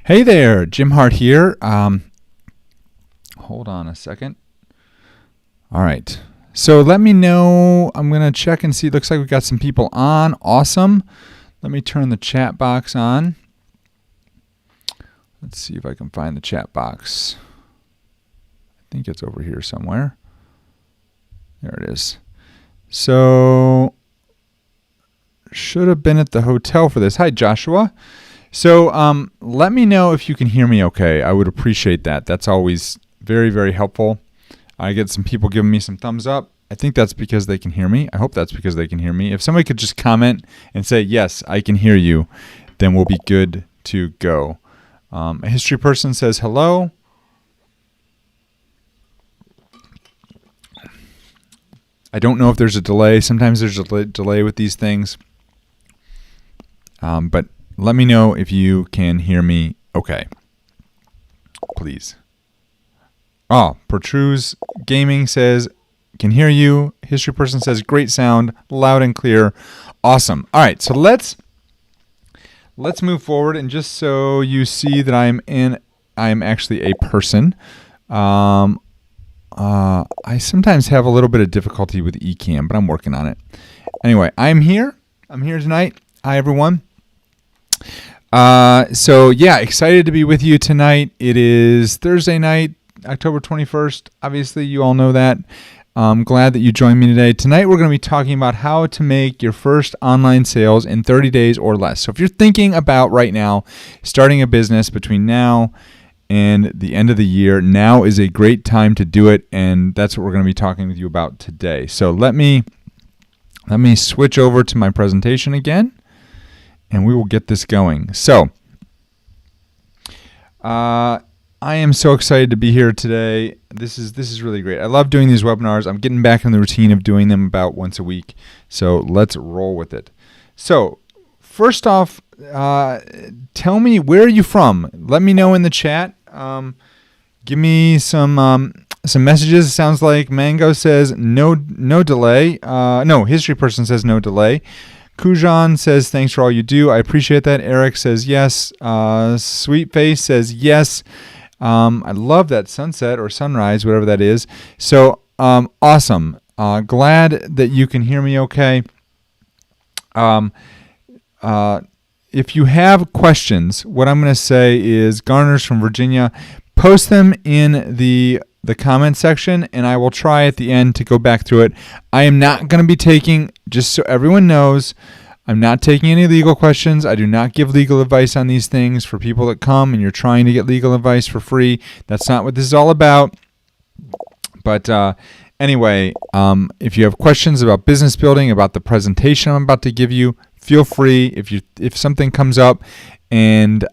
Hey there, Jim Hart here. Hold on a second. All right. So let me know. I'm going to check and see. Looks like we've got some people on. Awesome. Let me turn the chat box on. Let's see if I can find the chat box. I think it's over here somewhere. There it is. So, should have been at the hotel for this. Hi, Joshua. So let me know if you can hear me okay. I would appreciate that. That's always very, very helpful. I get some people giving me some thumbs up. I think that's because they can hear me. I hope that's because they can hear me. If somebody could just comment and say, yes, I can hear you, then we'll be good to go. A history person says hello. I don't know if there's a delay. Sometimes there's a delay with these things. But let me know if you can hear me okay. Please. Oh, Protrudes Gaming says, can hear you. History person says, great sound, loud and clear. Awesome. All right, so let's move forward. And just so you see that I am actually a person. I sometimes have a little bit of difficulty with Ecamm, but I'm working on it. Anyway, I'm here. I'm here tonight. Hi, everyone. So yeah, excited to be with you tonight. It is Thursday night, October 21st. Obviously, you all know that. I'm glad that you joined me today. Tonight, we're going to be talking about how to make your first online sales in 30 days or less. So if you're thinking about right now starting a business between now and the end of the year, now is a great time to do it, and that's what we're going to be talking with you about today. So let me switch over to my presentation again, and we will get this going. So I am so excited to be here today. This is really great. I love doing these webinars. I'm getting back in the routine of doing them about once a week. So let's roll with it. So first off, tell me, where are you from? Let me know in the chat. Give me some messages. It sounds like Mango says no delay. No, history person says no delay. Kujan says, thanks for all you do. I appreciate that. Eric says yes. Sweet Face says yes. I love that sunset or sunrise, whatever that is. So awesome. Glad that you can hear me okay. If you have questions, what I'm going to say is Garner's from Virginia. Post them in the comment section, and I will try at the end to go back through it. I am not going to be taking, just so everyone knows, I'm not taking any legal questions. I do not give legal advice on these things for people that come and you're trying to get legal advice for free. That's not what this is all about. But anyway, if you have questions about business building, about the presentation I'm about to give you, feel free. If something comes up and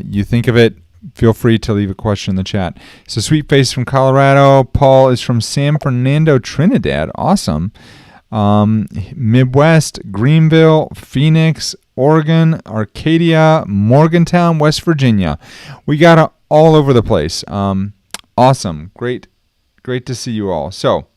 you think of it, feel free to leave a question in the chat. So Sweet Face from Colorado. Paul is from San Fernando, Trinidad. Awesome. Midwest, Greenville, Phoenix, Oregon, Arcadia, Morgantown, West Virginia. We got all over the place. Awesome. Great to see you all. So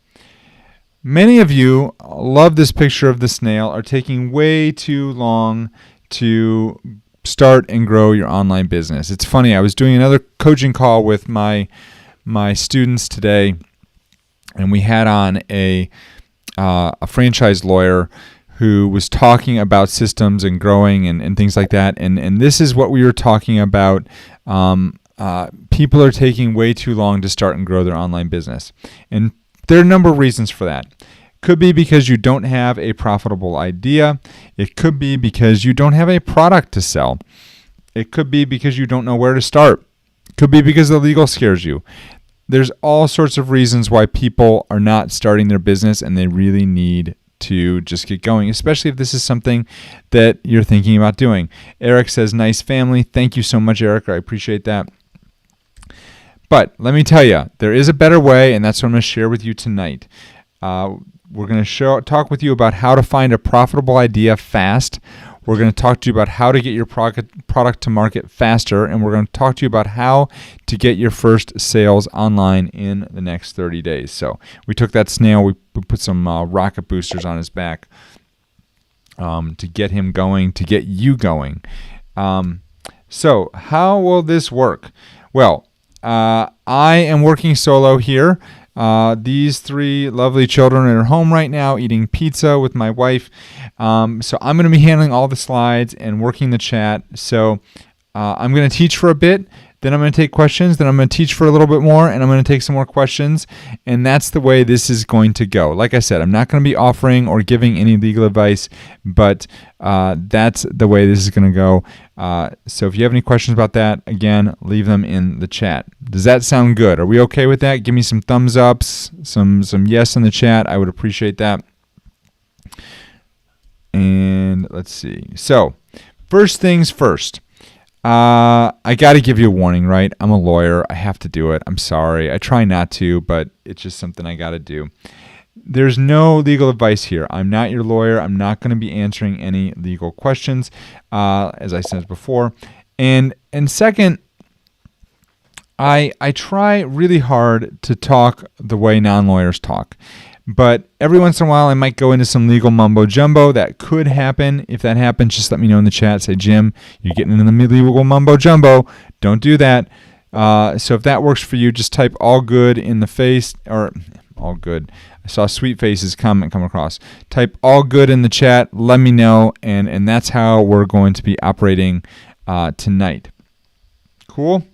many of you love this picture of the snail, are taking way too long to start and grow your online business. It's funny, I was doing another coaching call with my students today, and we had on a franchise lawyer who was talking about systems and growing and things like that. And this is what we were talking about. People are taking way too long to start and grow their online business. And there are a number of reasons for that. Could be because you don't have a profitable idea. It could be because you don't have a product to sell. It could be because you don't know where to start. It could be because the legal scares you. There's all sorts of reasons why people are not starting their business, and they really need to just get going, especially if this is something that you're thinking about doing. Eric says, nice family. Thank you so much, Eric. I appreciate that. But let me tell you, there is a better way, and that's what I'm going to share with you tonight. We're going to talk with you about how to find a profitable idea fast. We're going to talk to you about how to get your product to market faster, and we're going to talk to you about how to get your first sales online in the next 30 days. So we took that snail, we put some rocket boosters on his back to get him going, to get you going. So how will this work? Well, I am working solo here. These three lovely children are at home right now eating pizza with my wife. So I'm going to be handling all the slides and working the chat. So I'm going to teach for a bit. Then I'm going to take questions. Then I'm going to teach for a little bit more, and I'm going to take some more questions. And that's the way this is going to go. Like I said, I'm not going to be offering or giving any legal advice, but that's the way this is going to go. So if you have any questions about that, again, leave them in the chat. Does that sound good? Are we okay with that? Give me some thumbs ups, some yes in the chat. I would appreciate that. And let's see. So first things first. I got to give you a warning, right? I'm a lawyer. I have to do it. I'm sorry. I try not to, but it's just something I got to do. There's no legal advice here. I'm not your lawyer. I'm not going to be answering any legal questions, as I said before. And second, I try really hard to talk the way non-lawyers talk. But every once in a while, I might go into some legal mumbo jumbo. That could happen. If that happens, just let me know in the chat. Say, Jim, you're getting into the legal mumbo jumbo. Don't do that. So if that works for you, just type all good in the face, or all good. I saw Sweet Face's comment come across. Type all good in the chat. Let me know. And that's how we're going to be operating tonight. Cool?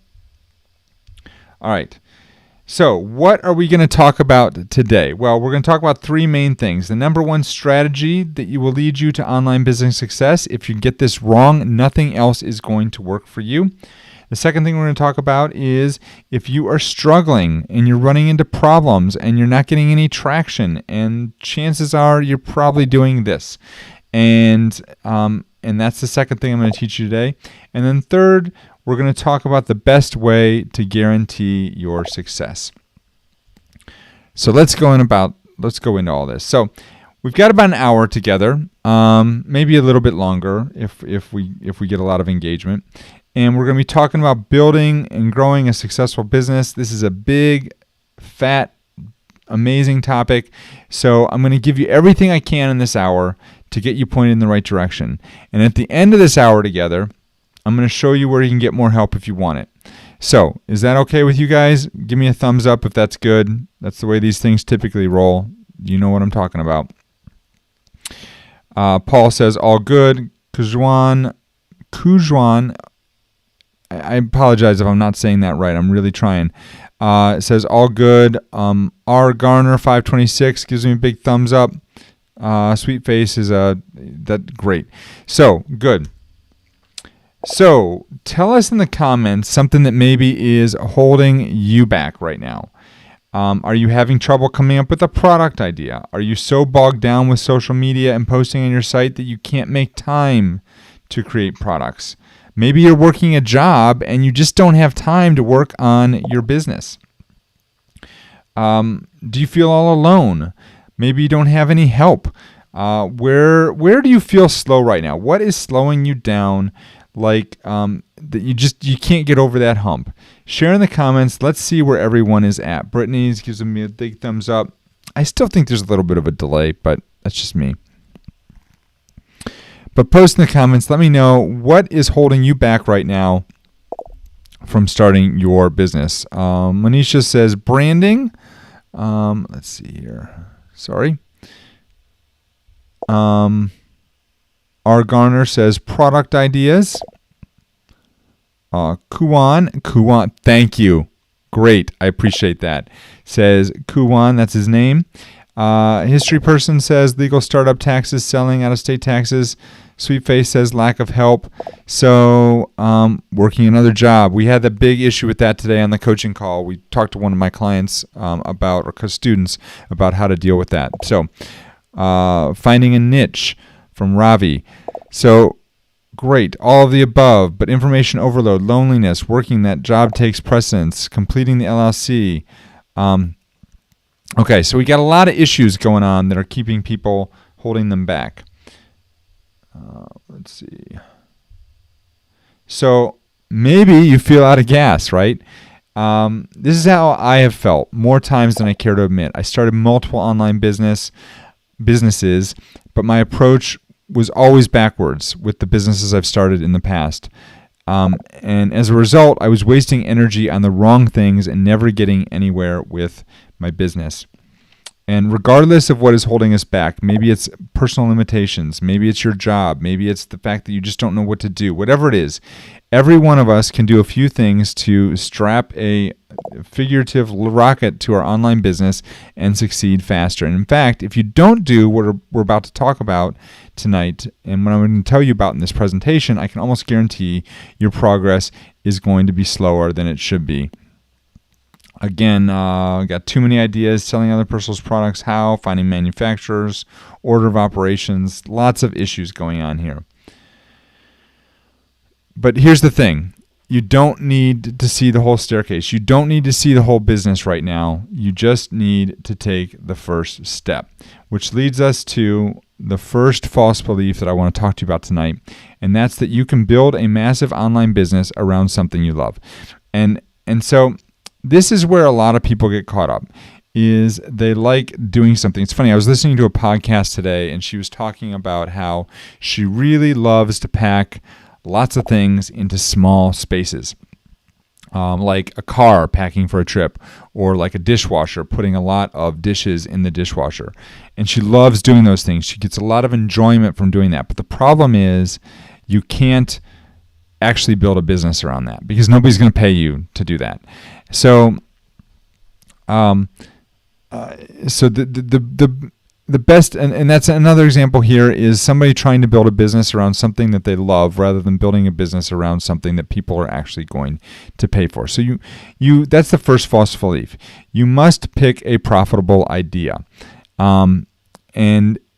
All right. So what are we going to talk about today? Well, we're going to talk about three main things. The number one strategy that will lead you to online business success. If you get this wrong, nothing else is going to work for you. The second thing we're going to talk about is if you are struggling and you're running into problems and you're not getting any traction, and chances are you're probably doing this. And that's the second thing I'm going to teach you today. And then third, we're going to talk about the best way to guarantee your success. So let's go into all this. So we've got about an hour together, maybe a little bit longer if we get a lot of engagement. And we're going to be talking about building and growing a successful business. This is a big, fat, amazing topic. So I'm going to give you everything I can in this hour to get you pointed in the right direction. And at the end of this hour together, I'm going to show you where you can get more help if you want it. So, is that okay with you guys? Give me a thumbs up if that's good. That's the way these things typically roll. You know what I'm talking about. Paul says, all good. Kujuan, I apologize if I'm not saying that right. I'm really trying. It says, all good. R. Garner, 526, gives me a big thumbs up. Sweet Face is that great. So, good. So tell us in the comments something that maybe is holding you back right now. Are you having trouble coming up with a product idea? Are you so bogged down with social media and posting on your site that you can't make time to create products? Maybe you're working a job and you just don't have time to work on your business. Do you feel all alone? Maybe you don't have any help. Where do you feel slow right now? What is slowing you down? Like that you can't get over that hump. Share in the comments. Let's see where everyone is at. Brittany's gives me a big thumbs up. I still think there's a little bit of a delay, but that's just me. But post in the comments. Let me know what is holding you back right now from starting your business. Manisha says branding. Let's see here. Sorry. R. Garner says product ideas. Kuwan, thank you. Great, I appreciate that. Says Kuwan, that's his name. History person says legal startup taxes, selling out-of-state taxes. Sweet Face says lack of help. So working another job. We had the big issue with that today on the coaching call. We talked to one of my clients or students about how to deal with that. So finding a niche. From Ravi. So great, all of the above, but information overload, loneliness, working that job takes precedence, completing the LLC. Okay, so we got a lot of issues going on that are keeping people, holding them back. Let's see. So maybe you feel out of gas, right? This is how I have felt more times than I care to admit. I started multiple online businesses, but my approach was always backwards with the businesses I've started in the past. And as a result, I was wasting energy on the wrong things and never getting anywhere with my business. And regardless of what is holding us back, maybe it's personal limitations, maybe it's your job, maybe it's the fact that you just don't know what to do, whatever it is, every one of us can do a few things to strap a figurative rocket to our online business and succeed faster. And in fact, if you don't do what we're about to talk about tonight and what I'm going to tell you about in this presentation, I can almost guarantee your progress is going to be slower than it should be. Again, got too many ideas, selling other people's products, how, finding manufacturers, order of operations, lots of issues going on here. But here's the thing. You don't need to see the whole staircase. You don't need to see the whole business right now. You just need to take the first step, which leads us to the first false belief that I want to talk to you about tonight, and that's that you can build a massive online business around something you love. And so this is where a lot of people get caught up, is they like doing something. It's funny, I was listening to a podcast today, and she was talking about how she really loves to pack lots of things into small spaces, like a car packing for a trip, or like a dishwasher, putting a lot of dishes in the dishwasher. And she loves doing those things. She gets a lot of enjoyment from doing that. But the problem is you can't actually build a business around that because nobody's going to pay you to do that. So, the best, and that's another example here, is somebody trying to build a business around something that they love rather than building a business around something that people are actually going to pay for. So that's the first false belief. You must pick a profitable idea. And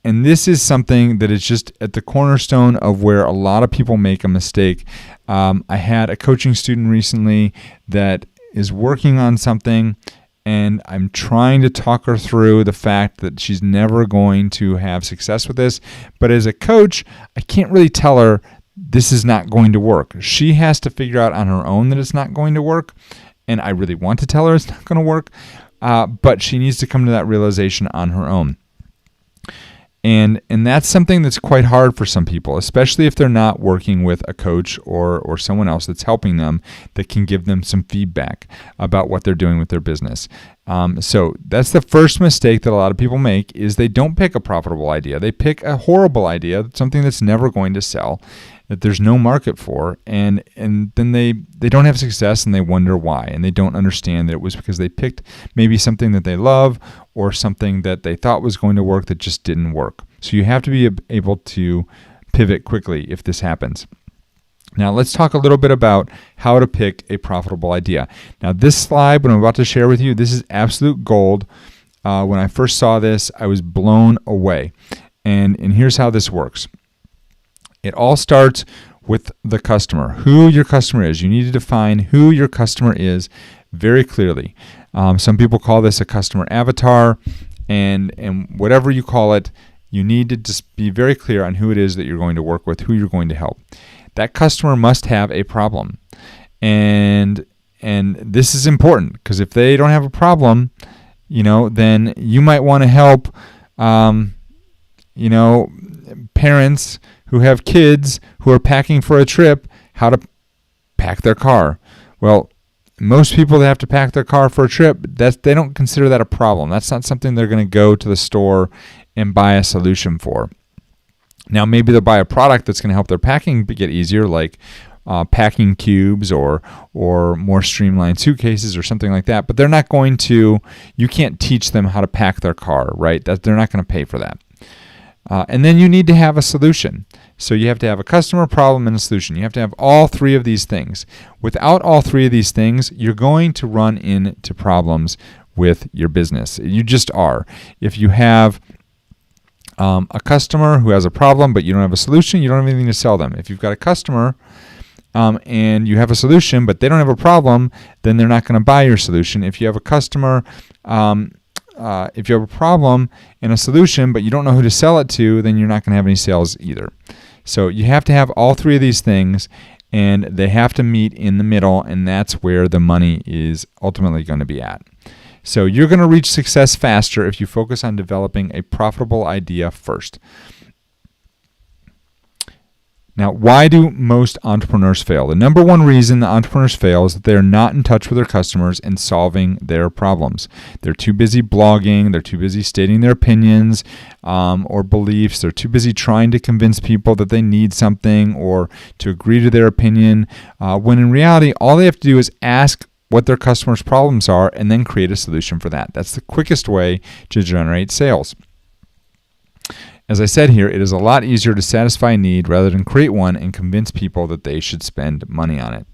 this is something that is just at the cornerstone of where a lot of people make a mistake. I had a coaching student recently that is working on something, and I'm trying to talk her through the fact that she's never going to have success with this. But as a coach, I can't really tell her this is not going to work. She has to figure out on her own that it's not going to work. And I really want to tell her it's not going to work, but she needs to come to that realization on her own. And that's something that's quite hard for some people, especially if they're not working with a coach or someone else that's helping them that can give them some feedback about what they're doing with their business. So that's the first mistake that a lot of people make, is they don't pick a profitable idea. They pick a horrible idea, something that's never going to sell, that there's no market for, and then they don't have success and they wonder why, and they don't understand that it was because they picked maybe something that they love or something that they thought was going to work that just didn't work. So you have to be able to pivot quickly if this happens. Now let's talk a little bit about how to pick a profitable idea. Now this slide, what I'm about to share with you, this is absolute gold. When I first saw this, I was blown away. And here's how this works. It all starts with the customer, who your customer is. You need to define who your customer is very clearly. Some people call this a customer avatar, and whatever you call it, you need to just be very clear on who it is that you're going to work with, who you're going to help. That customer must have a problem. And this is important, because if they don't have a problem, then you might want to help, parents who have kids who are packing for a trip, how to pack their car. Well, most people that have to pack their car for a trip, they don't consider that a problem. That's not something they're going to go to the store and buy a solution for. Now, maybe they'll buy a product that's going to help their packing get easier, like packing cubes or more streamlined suitcases or something like that. But they're not going to. You can't teach them how to pack their car, right? They're not going to pay for that. And then you need to have a solution. So you have to have a customer, problem, and a solution. You have to have all three of these things. Without all three of these things, you're going to run into problems with your business. You just are. If you have a customer who has a problem, but you don't have a solution, you don't have anything to sell them. If you've got a customer and you have a solution, but they don't have a problem, then they're not going to buy your solution. If you have a customer, if you have a problem and a solution, but you don't know who to sell it to, then you're not going to have any sales either. So you have to have all three of these things, and they have to meet in the middle, and that's where the money is ultimately going to be at. So you're going to reach success faster if you focus on developing a profitable idea first. Now, why do most entrepreneurs fail? The number one reason the entrepreneurs fail is that they're not in touch with their customers and solving their problems. They're too busy blogging. They're too busy stating their opinions or beliefs. They're too busy trying to convince people that they need something or to agree to their opinion, when in reality, all they have to do is ask what their customers' problems are and then create a solution for that. That's the quickest way to generate sales. As I said here, it is a lot easier to satisfy a need rather than create one and convince people that they should spend money on it.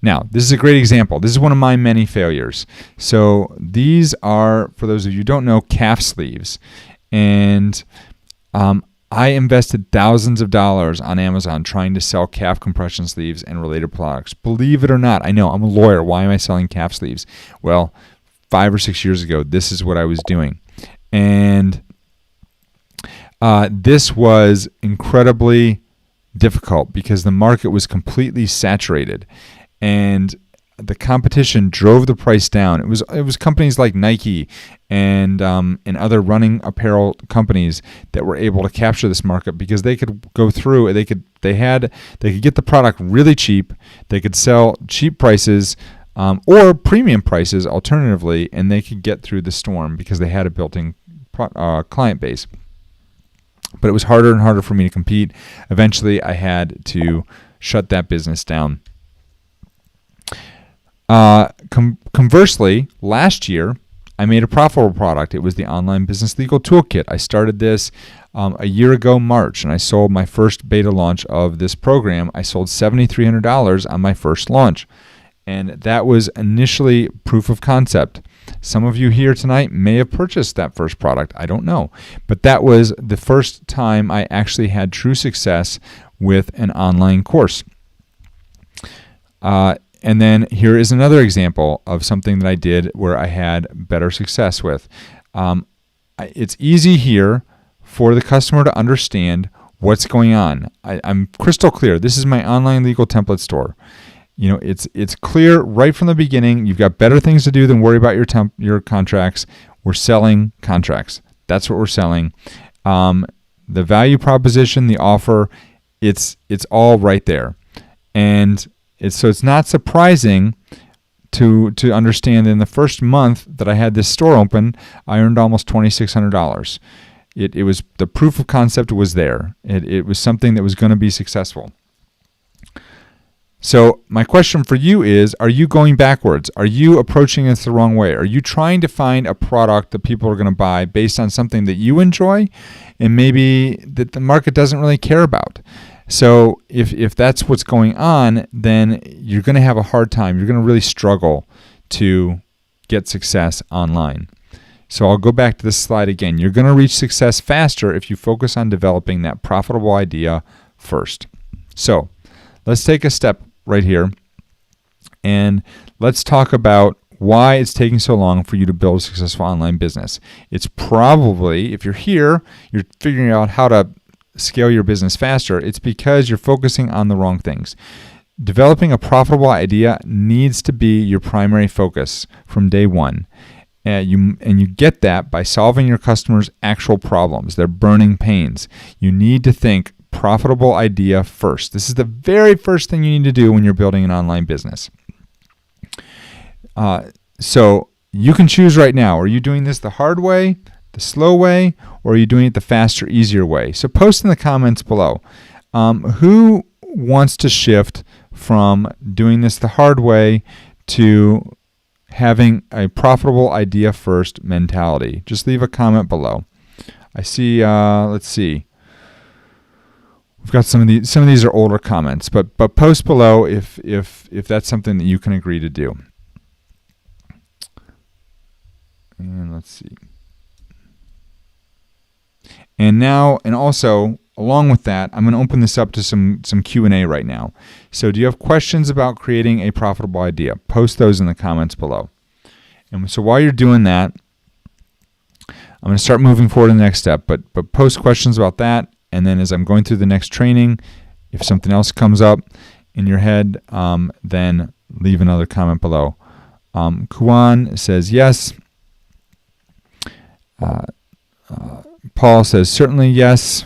Now, this is a great example. This is one of my many failures. So these are, for those of you who don't know, calf sleeves. And I invested thousands of dollars on Amazon trying to sell calf compression sleeves and related products. Believe it or not, I know, I'm a lawyer. Why am I selling calf sleeves? Well, 5 or 6 years ago, this is what I was doing. And this was incredibly difficult because the market was completely saturated, and the competition drove the price down. It was companies like Nike and other running apparel companies that were able to capture this market because they could go through. They could get the product really cheap. They could sell cheap prices or premium prices alternatively, and they could get through the storm because they had a built-in client base. But it was harder and harder for me to compete. Eventually, I had to shut that business down. Conversely, last year, I made a profitable product. It was the Online Business Legal Toolkit. I started this a year ago, March, and I sold my first beta launch of this program. I sold $7,300 on my first launch, and that was initially proof of concept. Some of you here tonight may have purchased that first product. I don't know. But that was the first time I actually had true success with an online course. And then here is another example of something that I did where I had better success with. It's easy here for the customer to understand what's going on. I'm crystal clear. This is my online legal template store. It's clear right from the beginning. You've got better things to do than worry about your contracts. We're selling contracts. That's what we're selling. The value proposition, the offer, it's all right there. And it's not surprising to understand that in the first month that I had this store open, I earned almost $2,600. It was the proof of concept was there. It was something that was going to be successful. So my question for you is, are you going backwards? Are you approaching this the wrong way? Are you trying to find a product that people are going to buy based on something that you enjoy and maybe that the market doesn't really care about? So if that's what's going on, then you're going to have a hard time. You're going to really struggle to get success online. So I'll go back to this slide again. You're going to reach success faster if you focus on developing that profitable idea first. So let's take a step right here, and let's talk about why it's taking so long for you to build a successful online business. It's probably, if you're here, you're figuring out how to scale your business faster. It's because you're focusing on the wrong things. Developing a profitable idea needs to be your primary focus from day one. And you get that by solving your customers' actual problems, their burning pains. You need to think profitable idea first. This is the very first thing you need to do when you're building an online business. So you can choose right now. Are you doing this the hard way, the slow way, or are you doing it the faster, easier way? So post in the comments below. Who wants to shift from doing this the hard way to having a profitable idea first mentality? Just leave a comment below. I see, let's see. We've got some of these are older comments, but post below if that's something that you can agree to do. And let's see. And now, and also along with that, I'm going to open this up to some Q&A right now. So do you have questions about creating a profitable idea? Post those in the comments below. And so while you're doing that, I'm going to start moving forward to the next step, but post questions about that. And then as I'm going through the next training, if something else comes up in your head, then leave another comment below. Kuan says yes. Paul says certainly yes.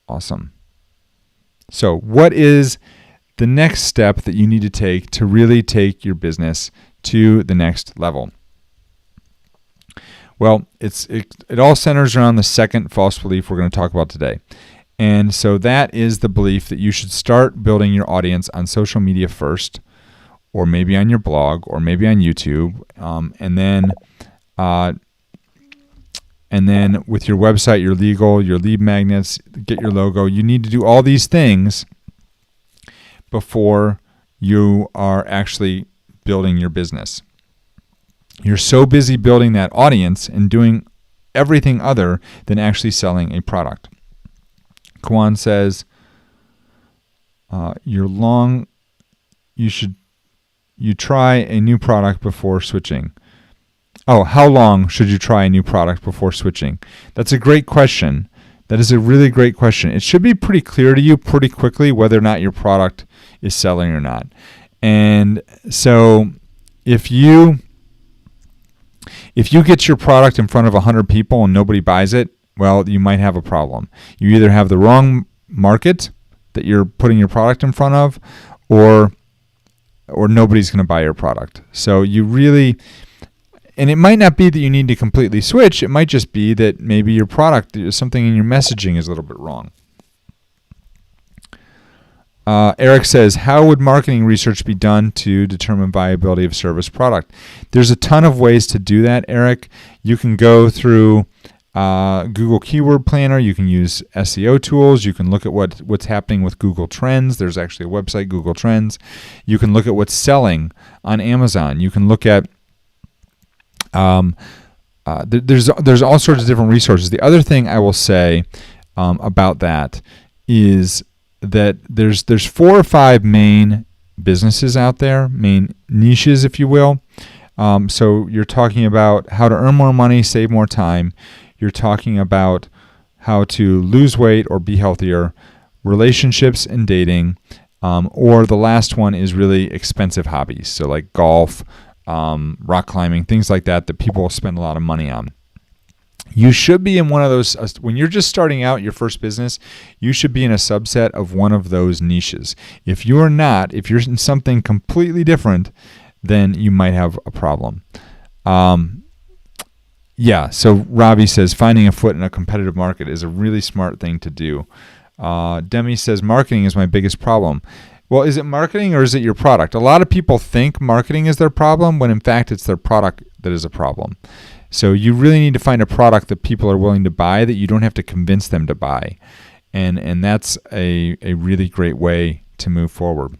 Awesome. So what is the next step that you need to take to really take your business to the next level? Well, it all centers around the second false belief we're going to talk about today. And so that is the belief that you should start building your audience on social media first, or maybe on your blog, or maybe on YouTube, and then with your website, your lead magnets, get your logo. You need to do all these things before you are actually building your business. You're so busy building that audience and doing everything other than actually selling a product. Kwan says, you try a new product before switching. Oh, how long should you try a new product before switching? That's a great question. That is a really great question. It should be pretty clear to you pretty quickly whether or not your product is selling or not. And so if you get your product in front of 100 people and nobody buys it, well, you might have a problem. You either have the wrong market that you're putting your product in front of, or nobody's going to buy your product. So you really, and it might not be that you need to completely switch. It might just be that maybe your product, something in your messaging is a little bit wrong. Eric says, how would marketing research be done to determine viability of service product? There's a ton of ways to do that, Eric. You can go through Google Keyword Planner. You can use SEO tools. You can look at what's happening with Google Trends. There's actually a website, Google Trends. You can look at what's selling on Amazon. You can look at there's all sorts of different resources. The other thing I will say about that is that there's 4 or 5 main businesses out there, main niches, if you will. So you're talking about how to earn more money, save more time. You're talking about how to lose weight or be healthier, relationships and dating, or the last one is really expensive hobbies. So like golf, rock climbing, things like that people spend a lot of money on. You should be in one of those, when you're just starting out your first business, you should be in a subset of one of those niches. If you're not, if you're in something completely different, then you might have a problem. So Robbie says, finding a foot in a competitive market is a really smart thing to do. Demi says, marketing is my biggest problem. Well, is it marketing or is it your product? A lot of people think marketing is their problem when in fact it's their product that is a problem. So you really need to find a product that people are willing to buy, that you don't have to convince them to buy. And that's a really great way to move forward.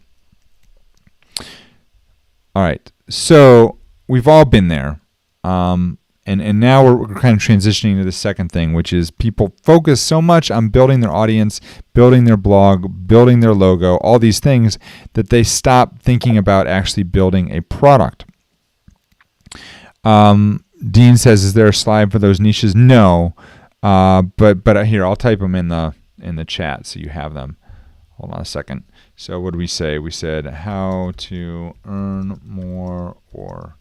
All right. So we've all been there. And now we're kind of transitioning to the second thing, which is people focus so much on building their audience, building their blog, building their logo, all these things, that they stop thinking about actually building a product. Dean says, is there a slide for those niches? No. But here, I'll type them in the chat so you have them. Hold on a second. So what did we say? We said how to earn more or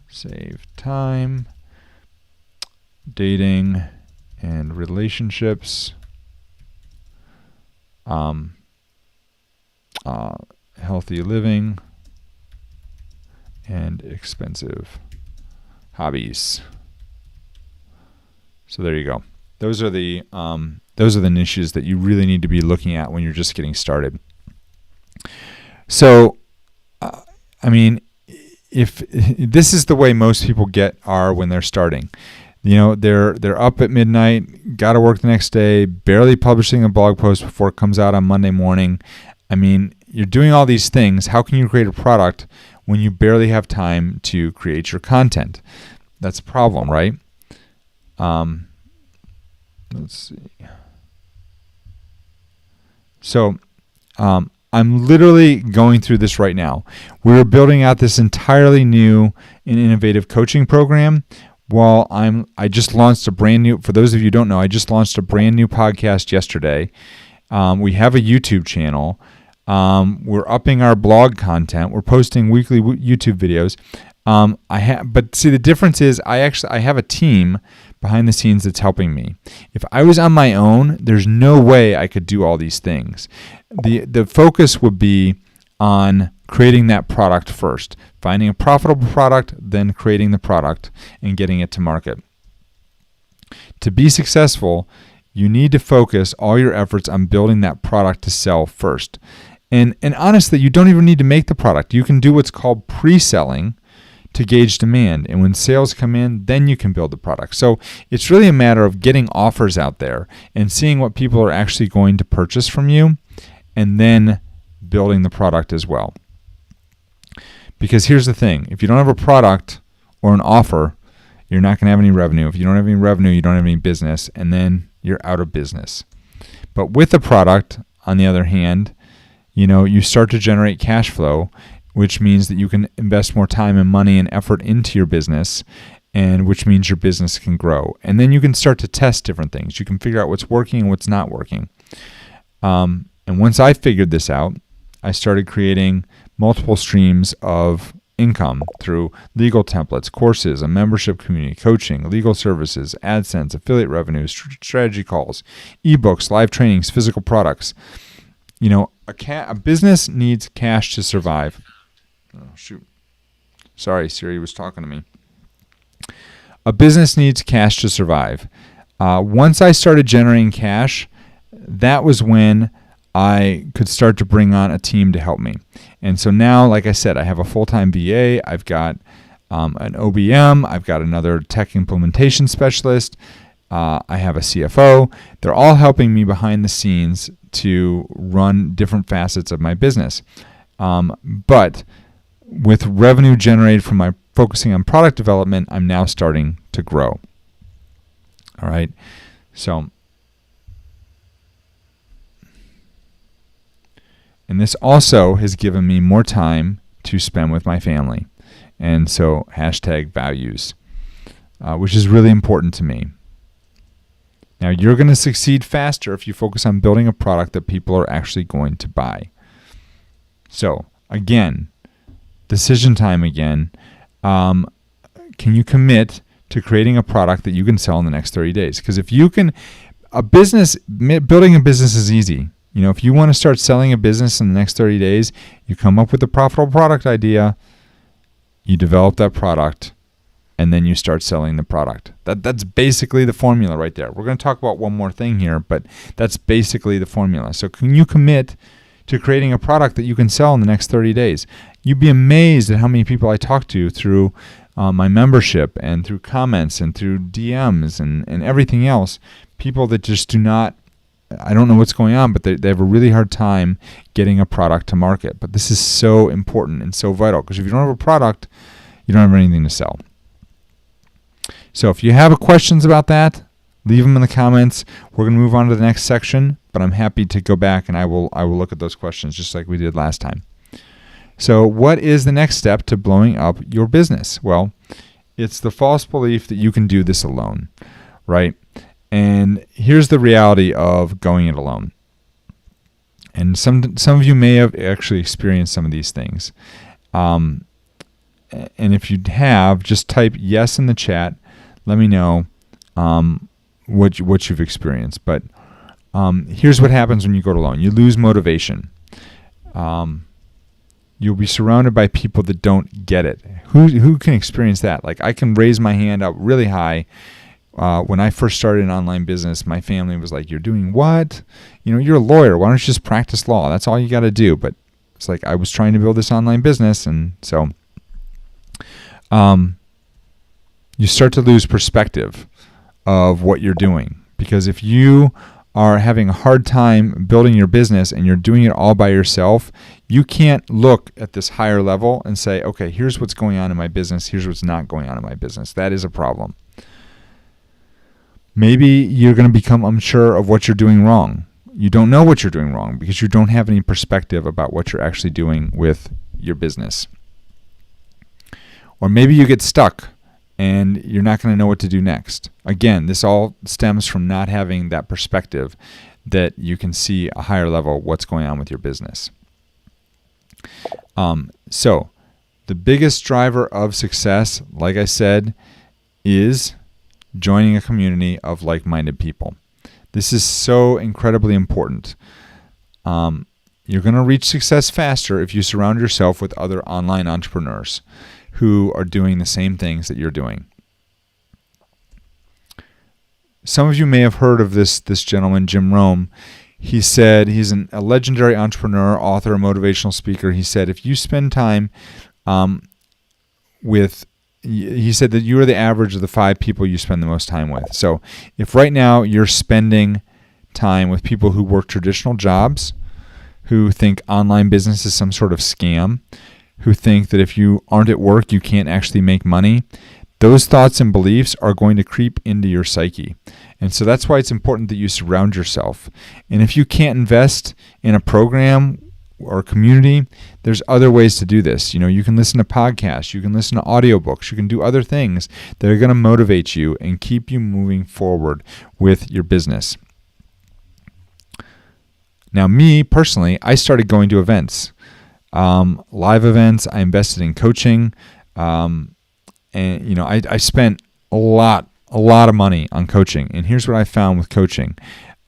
save time, dating and relationships, healthy living, and expensive hobbies. So there you go. Those are the niches that you really need to be looking at when you're just getting started. So, if this is the way most people are when they're starting, they're up at midnight, got to work the next day, barely publishing a blog post before it comes out on Monday morning. You're doing all these things. How can you create a product when you barely have time to create your content? That's a problem, right? Let's see. So, I'm literally going through this right now. We're building out this entirely new and innovative coaching program. While I just launched a brand new, for those of you who don't know, I just launched a brand new podcast yesterday. We have a YouTube channel. We're upping our blog content. We're posting weekly YouTube videos. But see, the difference is I have a team behind the scenes that's helping me. If I was on my own, there's no way I could do all these things. The focus would be on creating that product first, finding a profitable product, then creating the product and getting it to market. To be successful, you need to focus all your efforts on building that product to sell first. And honestly, you don't even need to make the product. You can do what's called pre-selling to gauge demand. And when sales come in, then you can build the product. So it's really a matter of getting offers out there and seeing what people are actually going to purchase from you, and then building the product as well. Because here's the thing. If you don't have a product or an offer, you're not going to have any revenue. If you don't have any revenue, you don't have any business, and then you're out of business. But with a product, on the other hand, you start to generate cash flow, which means that you can invest more time and money and effort into your business, and which means your business can grow. And then you can start to test different things. You can figure out what's working and what's not working. And once I figured this out, I started creating multiple streams of income through legal templates, courses, a membership community, coaching, legal services, AdSense, affiliate revenues, strategy calls, ebooks, live trainings, physical products. A business needs cash to survive. Oh, shoot. Sorry, Siri was talking to me. A business needs cash to survive. Once I started generating cash, that was when I could start to bring on a team to help me. And so now, like I said, I have a full-time VA. I've got an OBM. I've got another tech implementation specialist. I have a CFO. They're all helping me behind the scenes to run different facets of my business. But with revenue generated from my focusing on product development, I'm now starting to grow. All right. So, and this also has given me more time to spend with my family. And so, #values, which is really important to me. Now, you're going to succeed faster if you focus on building a product that people are actually going to buy. So, again, decision time again. Can you commit to creating a product that you can sell in the next 30 days? Because if you can, building a business is easy. If you want to start selling a business in the next 30 days, you come up with a profitable product idea, you develop that product, and then you start selling the product. That's basically the formula right there. We're going to talk about one more thing here, but that's basically the formula. So can you commit to creating a product that you can sell in the next 30 days? You'd be amazed at how many people I talk to through my membership and through comments and through DMs and everything else. People that just do not, I don't know what's going on, but they have a really hard time getting a product to market. But this is so important and so vital, because if you don't have a product, you don't have anything to sell. So if you have questions about that, leave them in the comments. We're going to move on to the next section, but I'm happy to go back and I will look at those questions just like we did last time. So what is the next step to blowing up your business? Well, it's the false belief that you can do this alone, right? And here's the reality of going it alone. And some of you may have actually experienced some of these things. And if you have, just type yes in the chat. Let me know what you've experienced. But here's what happens when you go it alone. You lose motivation. You'll be surrounded by people that don't get it. Who can experience that? Like, I can raise my hand up really high. When I first started an online business, my family was like, "You're doing what? You're a lawyer. Why don't you just practice law? That's all you got to do." But it's like I was trying to build this online business, and so you start to lose perspective of what you're doing. Because if you are having a hard time building your business and you're doing it all by yourself, you can't look at this higher level and say, okay, here's what's going on in my business, here's what's not going on in my business. That is a problem. Maybe you're going to become unsure of what you're doing wrong. You don't know what you're doing wrong because you don't have any perspective about what you're actually doing with your business. Or maybe you get stuck and you're not going to know what to do next. Again, this all stems from not having that perspective that you can see a higher level what's going on with your business. So The biggest driver of success, like I said, is joining a community of like-minded people. This is so incredibly important. You're going to reach success faster if you surround yourself with other online entrepreneurs who are doing the same things that you're doing. Some of you may have heard of this gentleman, Jim Rohn. He said he's a legendary entrepreneur, author, motivational speaker. He said if you spend time he said that you are the average of the 5 people you spend the most time with. So if right now you're spending time with people who work traditional jobs, who think online business is some sort of scam, who think that if you aren't at work, you can't actually make money, those thoughts and beliefs are going to creep into your psyche. And so that's why it's important that you surround yourself. And if you can't invest in a program or community, there's other ways to do this. You can listen to podcasts, you can listen to audiobooks, you can do other things that are going to motivate you and keep you moving forward with your business. Now, me personally, I started going to events, live events. I invested in coaching, and I spent a lot of money on coaching. And here's what I found with coaching.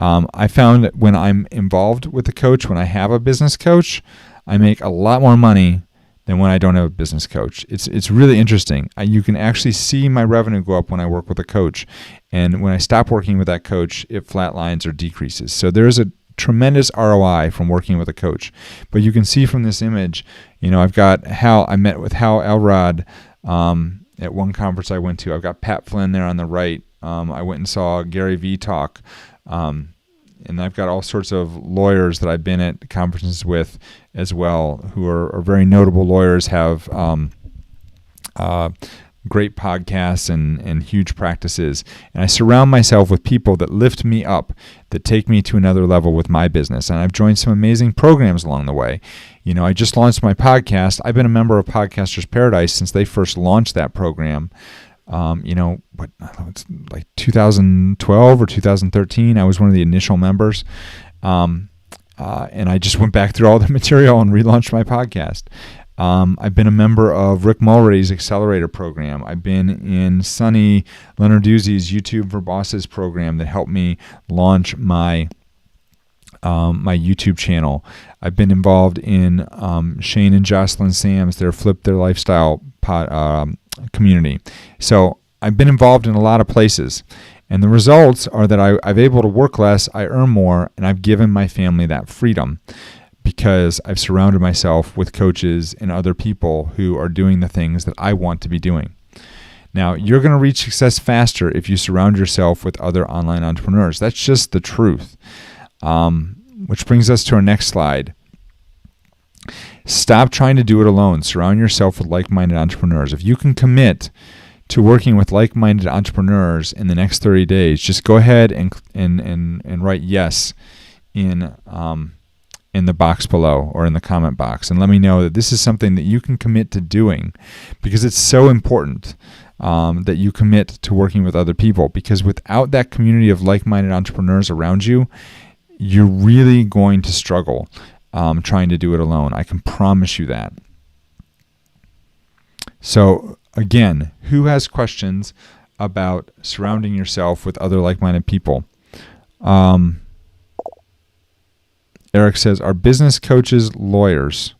I found that when I'm involved with a coach, when I have a business coach, I make a lot more money than when I don't have a business coach. It's really interesting. You can actually see my revenue go up when I work with a coach, and when I stop working with that coach, it flatlines or decreases. So there's a tremendous ROI from working with a coach. But you can see from this image, I've got Hal. I met with Hal Elrod at one conference I went to. I've got Pat Flynn there on the right. I went and saw Gary Vee talk. And I've got all sorts of lawyers that I've been at conferences with as well, who are very notable lawyers, have great podcasts and huge practices. And I surround myself with people that lift me up, that take me to another level with my business. And I've joined some amazing programs along the way. I just launched my podcast. I've been a member of Podcasters Paradise since they first launched that program. It's like 2012 or 2013. I was one of the initial members. And I just went back through all the material and relaunched my podcast. I've been a member of Rick Mulready's Accelerator program. I've been in Sonny Lenarduzzi's YouTube for Bosses program that helped me launch my YouTube channel. I've been involved in Shane and Jocelyn Sam's, their Flip Their Lifestyle community. So I've been involved in a lot of places. And the results are that I've able to work less, I earn more, and I've given my family that freedom because I've surrounded myself with coaches and other people who are doing the things that I want to be doing. Now, you're going to reach success faster if you surround yourself with other online entrepreneurs. That's just the truth. Which brings us to our next slide. Stop trying to do it alone. Surround yourself with like-minded entrepreneurs. If you can commit to working with like-minded entrepreneurs in the next 30 days, just go ahead and write yes in the box below or in the comment box, and let me know that this is something that you can commit to doing, because it's so important that you commit to working with other people, because without that community of like-minded entrepreneurs around you, you're really going to struggle trying to do it alone. I can promise you that. So again, who has questions about surrounding yourself with other like-minded people? Eric says, are business coaches lawyers?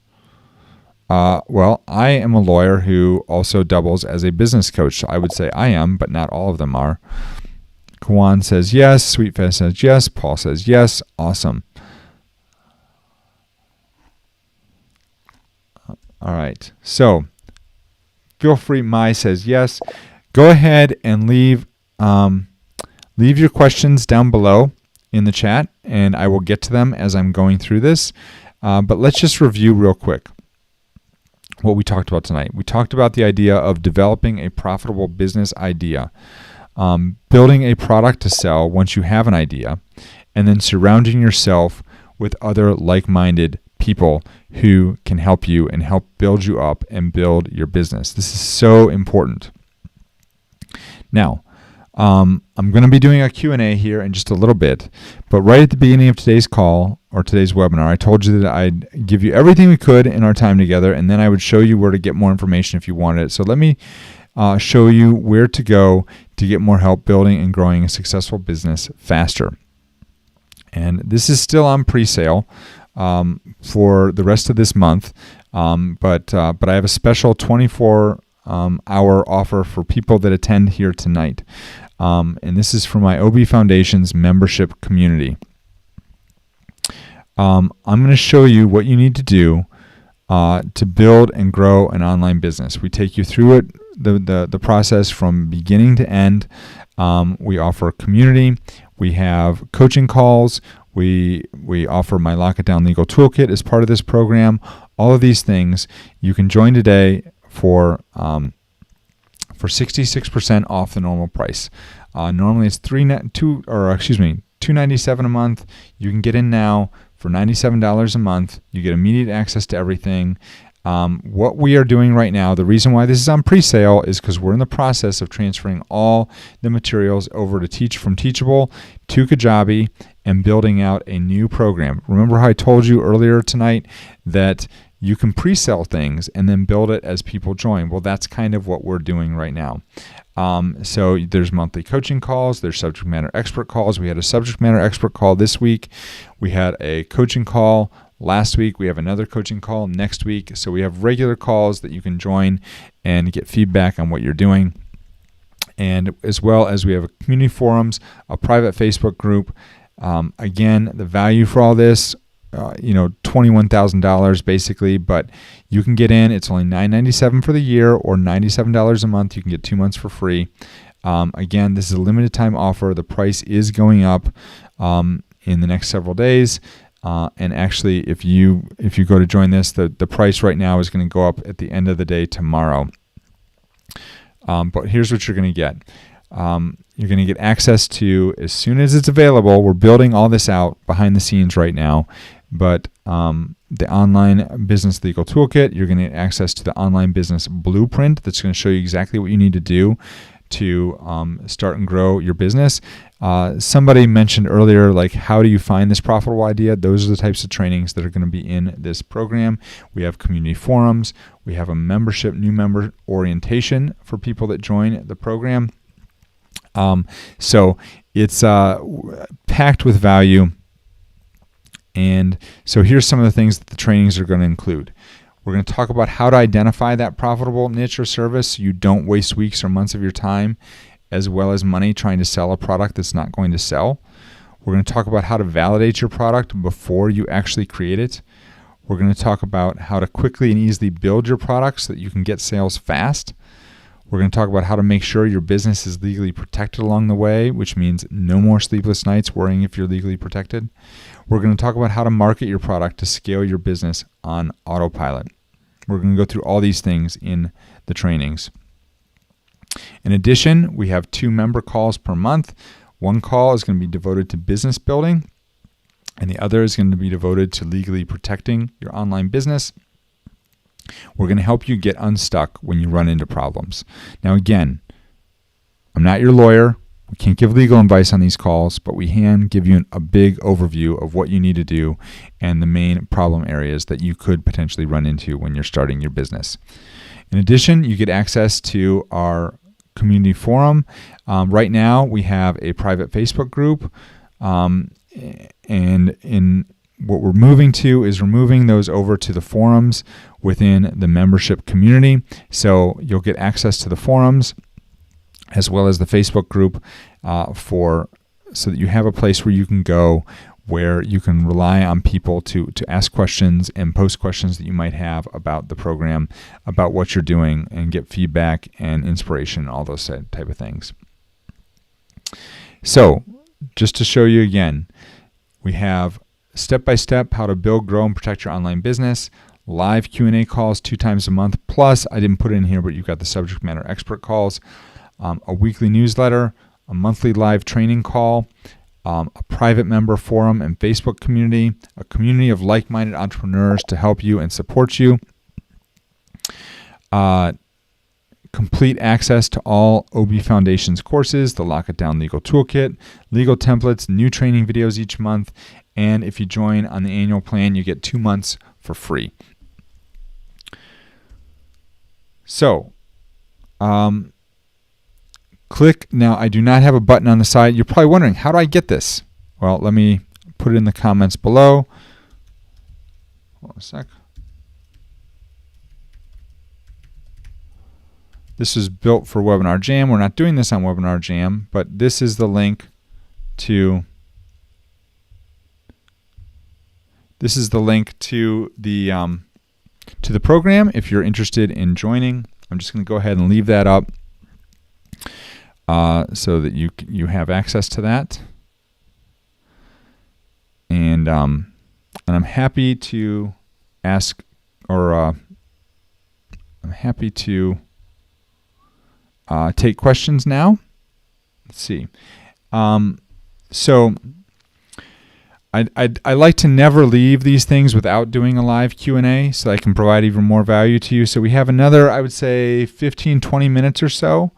Well, I am a lawyer who also doubles as a business coach. So I would say I am, but not all of them are. Kwan says yes. Sweetfest says yes. Paul says yes. Awesome. All right. So feel free. Mai says yes. Go ahead and leave your questions down below in the chat, and I will get to them as I'm going through this. But let's just review real quick what we talked about tonight. We talked about the idea of developing a profitable business idea, building a product to sell once you have an idea, and then surrounding yourself with other like-minded people who can help you and help build you up and build your business. This is so important. Now, I'm going to be doing a Q&A here in just a little bit, but right at the beginning of today's call or today's webinar, I told you that I'd give you everything we could in our time together, and then I would show you where to get more information if you wanted it. So let me show you where to go to get more help building and growing a successful business faster. And this is still on pre-sale for the rest of this month, but I have a special 24-hour offer for people that attend here tonight. And this is for my OB Foundation's membership community. I'm going to show you what you need to do to build and grow an online business. We take you through it, the process from beginning to end. We offer a community. We have coaching calls. We offer my Lock It Down Legal Toolkit as part of this program. All of these things you can join today for 66% off the normal price. Normally it's $297 a month. You can get in now for $97 a month. You get immediate access to everything. What we are doing right now, the reason why this is on pre-sale is because we're in the process of transferring all the materials over to from Teachable to Kajabi and building out a new program. Remember how I told you earlier tonight that you can pre-sell things and then build it as people join? Well, that's kind of what we're doing right now. So there's monthly coaching calls, there's subject matter expert calls. We had a subject matter expert call this week. We had a coaching call last week. We have another coaching call next week. So we have regular calls that you can join and get feedback on what you're doing. And as well as we have a community forums, a private Facebook group. Again, the value for all this, $21,000 basically, but you can get in. It's only $997 for the year or $97 a month. You can get 2 months for free. Again, this is a limited time offer. The price is going up in the next several days. And actually, if you go to join this, the price right now is going to go up at the end of the day tomorrow. But here's what you're going to get. You're going to get access to, as soon as it's available, we're building all this out behind the scenes right now, but the online business legal toolkit, you're going to get access to the online business blueprint that's going to show you exactly what you need to do to start and grow your business. Somebody mentioned earlier, like, how do you find this profitable idea? Those are the types of trainings that are going to be in this program. We have community forums. We have a membership, new member orientation for people that join the program. So it's packed with value. And so here's some of the things that the trainings are going to include. We're going to talk about how to identify that profitable niche or service so you don't waste weeks or months of your time, as well as money trying to sell a product that's not going to sell. We're going to talk about how to validate your product before you actually create it. We're going to talk about how to quickly and easily build your product so that you can get sales fast. We're going to talk about how to make sure your business is legally protected along the way, which means no more sleepless nights worrying if you're legally protected. We're going to talk about how to market your product to scale your business on autopilot. We're going to go through all these things in the trainings. In addition, we have 2 member calls per month. One call is going to be devoted to business building, and the other is going to be devoted to legally protecting your online business. We're going to help you get unstuck when you run into problems. Now, again, I'm not your lawyer. We can't give legal advice on these calls, but we can give you a big overview of what you need to do and the main problem areas that you could potentially run into when you're starting your business. In addition, you get access to our community forum. Right now, we have a private Facebook group, and what we're moving to is we're moving those over to the forums within the membership community. So you'll get access to the forums as well as the Facebook group so that you have a place where you can go where you can rely on people to ask questions and post questions that you might have about the program, about what you're doing, and get feedback and inspiration, all those type of things. So just to show you again, we have step-by-step how to build, grow, and protect your online business, live Q&A calls 2 times a month, plus I didn't put it in here, but you've got the subject matter expert calls, a weekly newsletter, a monthly live training call, a private member forum and Facebook community, a community of like-minded entrepreneurs to help you and support you, complete access to all OB Foundations courses, the Lock It Down Legal Toolkit, legal templates, new training videos each month, and if you join on the annual plan, you get 2 months for free. So, click. Now, I do not have a button on the side. You're probably wondering, how do I get this? Well, let me put it in the comments below. Hold on a sec. This is built for Webinar Jam. We're not doing this on Webinar Jam, but this is the link to the program if you're interested in joining. I'm just going to go ahead and leave that up so that you have access to that. And I'm happy to ask, or I'm happy to take questions now. Let's see. So I like to never leave these things without doing a live Q&A so I can provide even more value to you. So we have another, I would say, 15, 20 minutes or so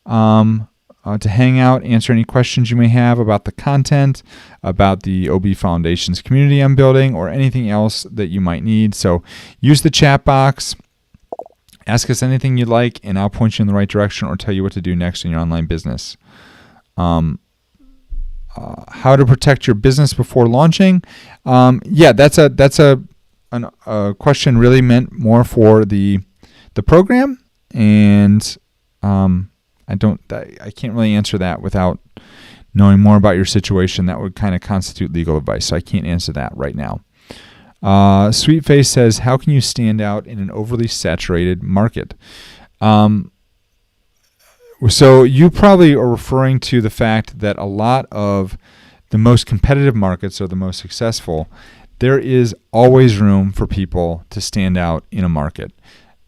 to hang out, answer any questions you may have about the content, about the OB Foundations community I'm building, or anything else that you might need. So use the chat box. Ask us anything you'd like, and I'll point you in the right direction or tell you what to do next in your online business. How to protect your business before launching? Yeah, that's a question really meant more for the program, and I can't really answer that without knowing more about your situation. That would kind of constitute legal advice, so I can't answer that right now. Sweetface says, how can you stand out in an overly saturated market? So you probably are referring to the fact that a lot of the most competitive markets are the most successful. There is always room for people to stand out in a market.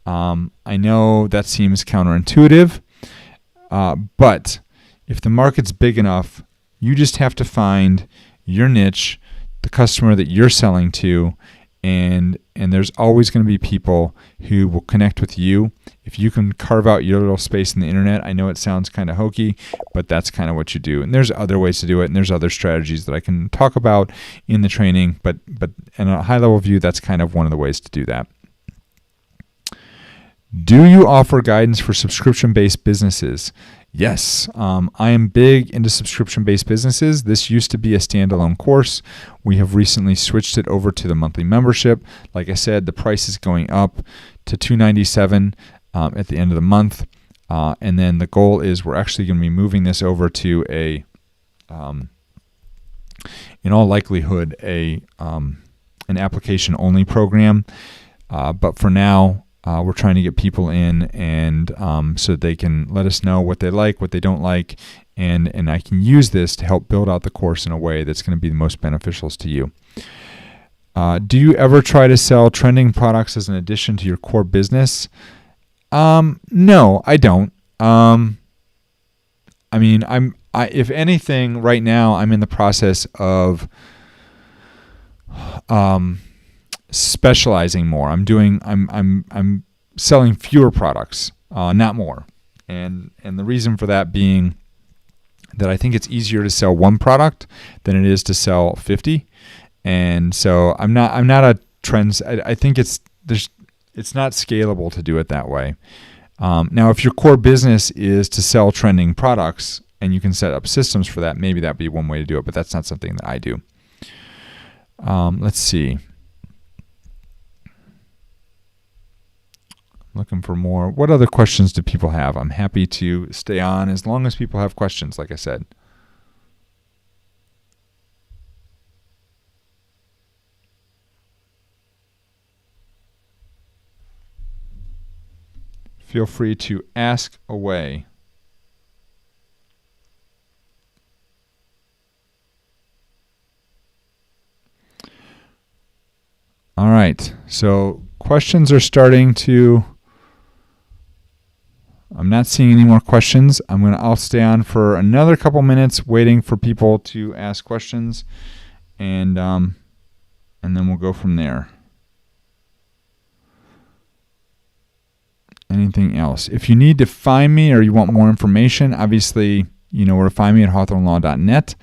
I know that seems counterintuitive, but if the market's big enough, you just have to find your niche, the customer that you're selling to, and there's always going to be people who will connect with you. If you can carve out your little space in the internet, I know it sounds kind of hokey, but that's kind of what you do. And there's other ways to do it, and there's other strategies that I can talk about in the training, but in a high-level view, that's kind of one of the ways to do that. Do you offer guidance for subscription-based businesses? Yes, I am big into subscription-based businesses. This used to be a standalone course. We have recently switched it over to the monthly membership. Like I said, the price is going up to $297 at the end of the month. And then the goal is we're actually going to be moving this over to in all likelihood, an application-only program. But for now, we're trying to get people in, and so they can let us know what they like, what they don't like, and I can use this to help build out the course in a way that's going to be the most beneficial to you. Do you ever try to sell trending products as an addition to your core business? No, I don't. I mean, if anything, right now I'm in the process of specializing more. I'm selling fewer products, not more. And the reason for that being that I think it's easier to sell one product than it is to sell 50. And so I'm not a trends. I think it's not scalable to do it that way. Now, if your core business is to sell trending products and you can set up systems for that, maybe that'd be one way to do it, but that's not something that I do. Let's see. Looking for more. What other questions do people have? I'm happy to stay on as long as people have questions, like I said. Feel free to ask away. All right. So questions are starting to... I'm not seeing any more questions. I'll stay on for another couple minutes waiting for people to ask questions, and then we'll go from there. Anything else? If you need to find me or you want more information, obviously, you know where to find me at hawthornelaw.net.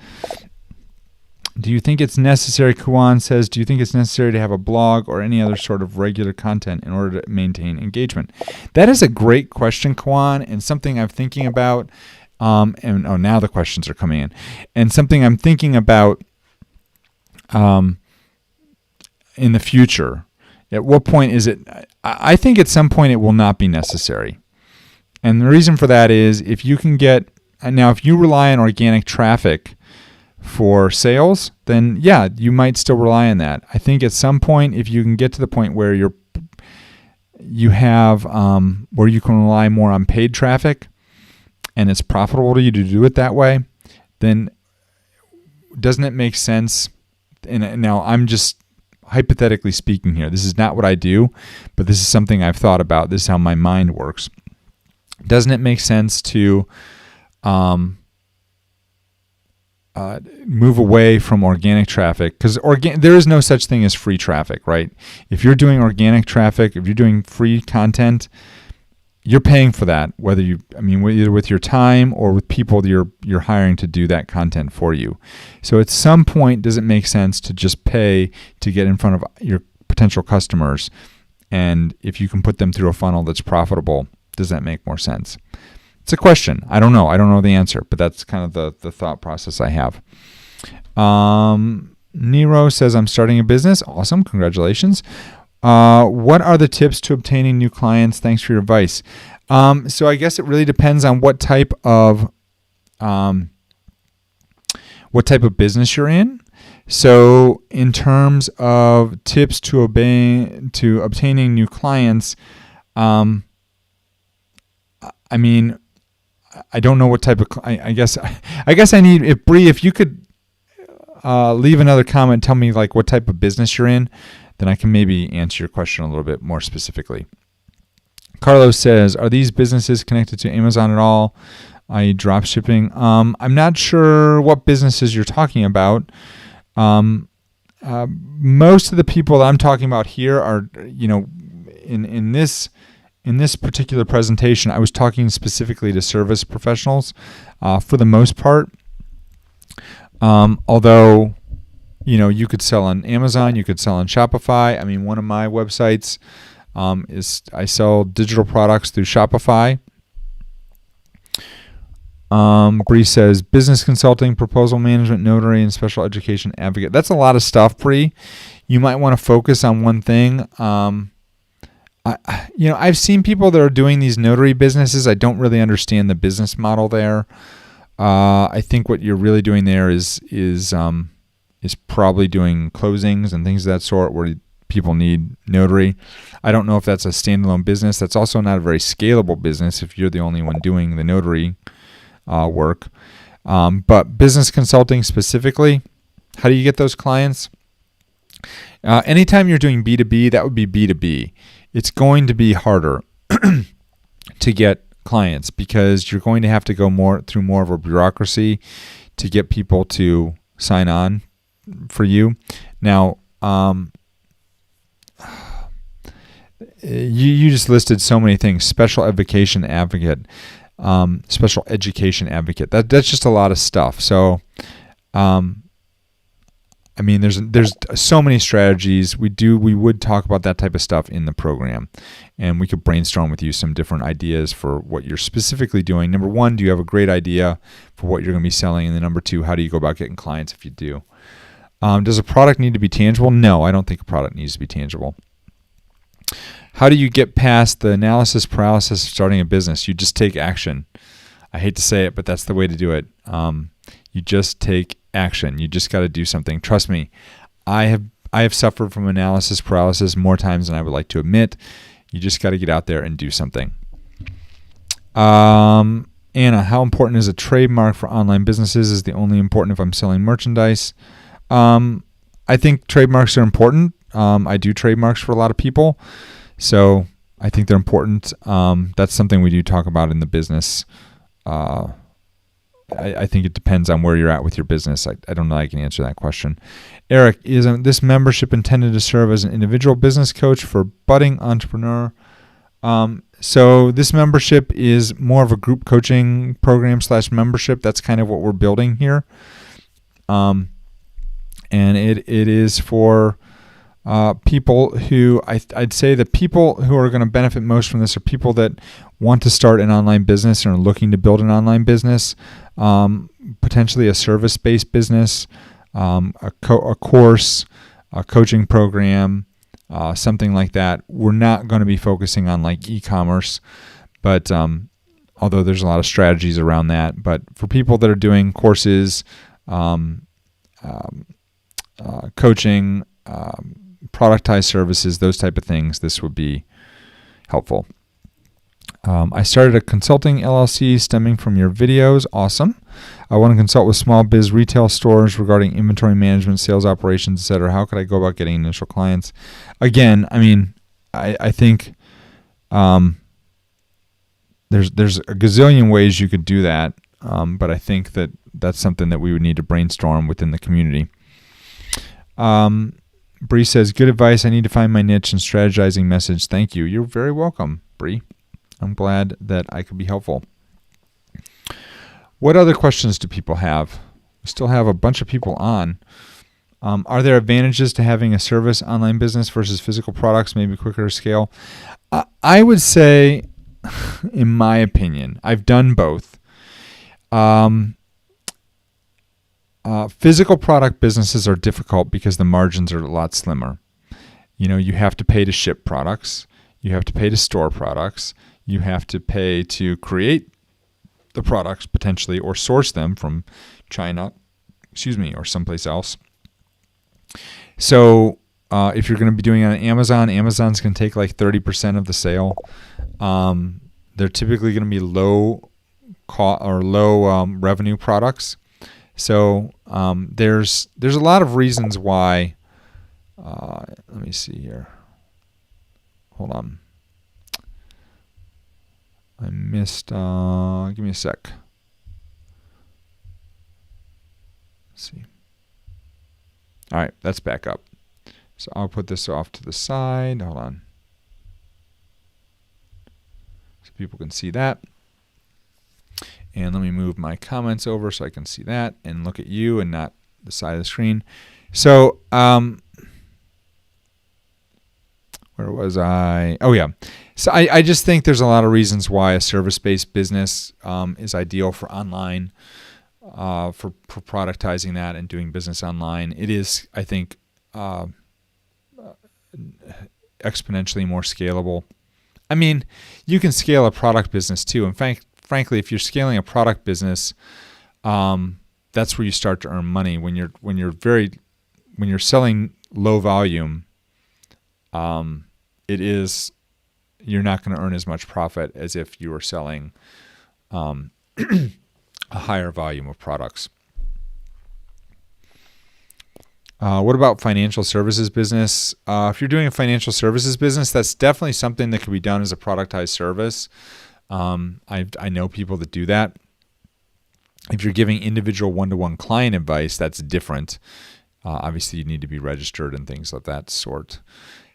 Do you think it's necessary, Kuan says, do you think it's necessary to have a blog or any other sort of regular content in order to maintain engagement? That is a great question, Kuan, and something I'm thinking about. Now the questions are coming in. And something I'm thinking about in the future. At what point is it? I think at some point it will not be necessary. And the reason for that is if you rely on organic traffic for sales, then yeah, you might still rely on that. I think at some point, if you can get to the point where where you can rely more on paid traffic and it's profitable to you to do it that way, then doesn't it make sense? And now I'm just hypothetically speaking here. This is not what I do, but this is something I've thought about. This is how my mind works. Doesn't it make sense to move away from organic traffic? Because there is no such thing as free traffic, right? If you're doing organic traffic, if you're doing free content, you're paying for that, either with your time or with people you're hiring to do that content for you. So at some point, does it make sense to just pay to get in front of your potential customers? And if you can put them through a funnel that's profitable, does that make more sense? It's a question. I don't know. I don't know the answer, but that's kind of the thought process I have. Nero says, I'm starting a business. Awesome. Congratulations. What are the tips to obtaining new clients? Thanks for your advice. So I guess it really depends on what type of business you're in. So in terms of tips to obtaining new clients, I don't know what type of. I guess I need, if Bree, if you could leave another comment, tell me like what type of business you're in, then I can maybe answer your question a little bit more specifically. Carlos says, are these businesses connected to Amazon at all, i.e. drop shipping? I'm not sure what businesses you're talking about. Most of the people that I'm talking about here are, in this particular presentation, I was talking specifically to service professionals for the most part. Although, you could sell on Amazon, you could sell on Shopify. One of my websites is I sell digital products through Shopify. Bree says business consulting, proposal management, notary, and special education advocate. That's a lot of stuff, Bree. You might want to focus on one thing. I've seen people that are doing these notary businesses. I don't really understand the business model there. I think what you're really doing there is probably doing closings and things of that sort where people need notary. I don't know if that's a standalone business. That's also not a very scalable business if you're the only one doing the notary work. But business consulting specifically, how do you get those clients? Anytime you're doing B2B, that would be B2B. It's going to be harder to get clients because you're going to have to go through more of a bureaucracy to get people to sign on for you. Now, you just listed so many things. Special education advocate, special education advocate. That's just a lot of stuff. So, there's so many strategies. We would talk about that type of stuff in the program, and we could brainstorm with you some different ideas for what you're specifically doing. Number one, do you have a great idea for what you're going to be selling? And then number two, how do you go about getting clients if you do? Does a product need to be tangible? No, I don't think a product needs to be tangible. How do you get past the analysis paralysis of starting a business? You just take action. I hate to say it, but that's the way to do it. You just take action. You just got to do something. Trust me, I have suffered from analysis paralysis more times than I would like to admit. You just got to get out there and do something. Anna, how important is a trademark for online businesses? Is it only important if I'm selling merchandise? I think trademarks are important. I do trademarks for a lot of people, so I think they're important. That's something we do talk about in the business. I think it depends on where you're at with your business. I don't know I can answer that question. Eric, is this membership intended to serve as an individual business coach for budding entrepreneur So this membership is more of a group coaching program / membership. That's kind of what we're building here. And it is for people who I'd say the people who are going to benefit most from this are people that want to start an online business and are looking to build an online business, potentially a service-based business, a course, a coaching program, something like that. We're not going to be focusing on like e-commerce, but although there's a lot of strategies around that. But for people that are doing courses, coaching, productized services, those type of things, this would be helpful. I started a consulting LLC stemming from your videos. Awesome. I want to consult with small biz retail stores regarding inventory management, sales operations, etc. How could I go about getting initial clients? Again, I mean, I think there's a gazillion ways you could do that, but I think that's something that we would need to brainstorm within the community. Bree says, good advice. I need to find my niche and strategizing message. Thank you. You're very welcome, Bree. I'm glad that I could be helpful. What other questions do people have? We still have a bunch of people on. Are there advantages to having a service online business versus physical products, maybe quicker to scale? I would say, in my opinion, I've done both. Physical product businesses are difficult because the margins are a lot slimmer. You have to pay to ship products. You have to pay to store products. You have to pay to create the products potentially or source them from China, or someplace else. So if you're going to be doing it on Amazon, Amazon's going to take like 30% of the sale. They're typically going to be low revenue products. So there's a lot of reasons why. Let me see here. Hold on. I missed. Give me a sec. Let's see. All right, that's back up. So I'll put this off to the side. Hold on. So people can see that. And let me move my comments over so I can see that and look at you and not the side of the screen. So, where was I? Oh, yeah. So I just think there's a lot of reasons why a service-based business is ideal for online, for productizing that and doing business online. It is, I think, exponentially more scalable. I mean, you can scale a product business too. In fact, frankly, if you're scaling a product business, that's where you start to earn money. When you're selling low volume, you're not going to earn as much profit as if you were selling a higher volume of products. What about financial services business? If you're doing a financial services business, that's definitely something that can be done as a productized service. I know people that do that. If you're giving individual one-to-one client advice, that's different. Obviously, you need to be registered and things of that sort.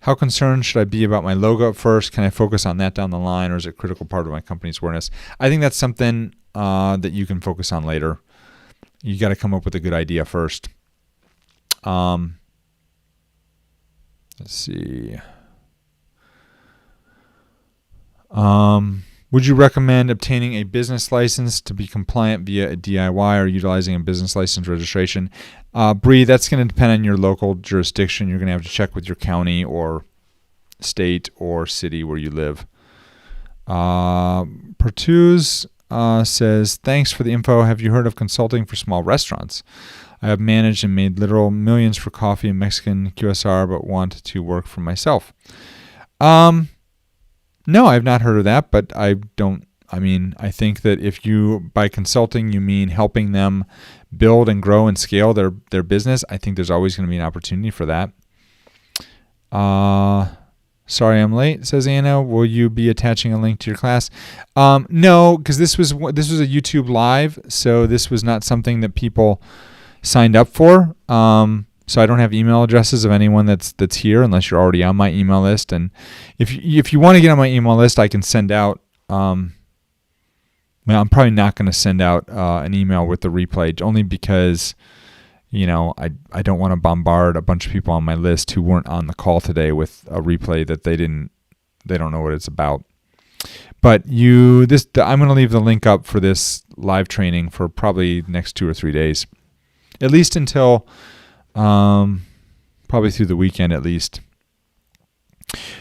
How concerned should I be about my logo at first? Can I focus on that down the line, or is it a critical part of my company's awareness? I think that's something that you can focus on later. You got to come up with a good idea first. Let's see. Would you recommend obtaining a business license to be compliant via a DIY or utilizing a business license registration? Bree, that's going to depend on your local jurisdiction. You're going to have to check with your county or state or city where you live. Pertuz says, thanks for the info. Have you heard of consulting for small restaurants? I have managed and made literal millions for coffee and Mexican QSR, but want to work for myself. No, I've not heard of that, but I think that if you, by consulting, you mean helping them build and grow and scale their business, I think there's always going to be an opportunity for that. Sorry I'm late, says Anna. Will you be attaching a link to your class? No, because this was a YouTube live, so this was not something that people signed up for. So I don't have email addresses of anyone that's here unless you're already on my email list. And if you want to get on my email list, I can send out. Well, I'm probably not going to send out an email with the replay, only because I don't want to bombard a bunch of people on my list who weren't on the call today with a replay that they don't know what it's about. But I'm going to leave the link up for this live training for probably the next 2 or 3 days, at least until. Probably through the weekend at least.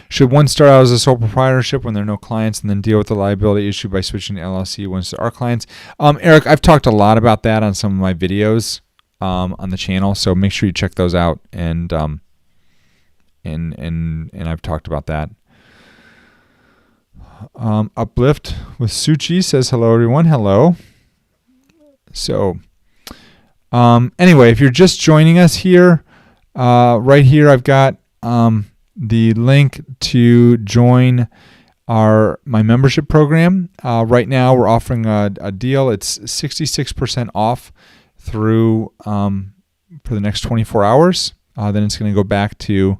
Should one start out as a sole proprietorship when there are no clients and then deal with the liability issue by switching to LLC once there are clients? Eric, I've talked a lot about that on some of my videos on the channel, so make sure you check those out. And I've talked about that. Uplift with Suchi says hello, everyone. Hello. So. Anyway, if you're just joining us here, right here I've got the link to join my membership program. Right now we're offering a deal. It's 66% off through for the next 24 hours. Then it's going to go back to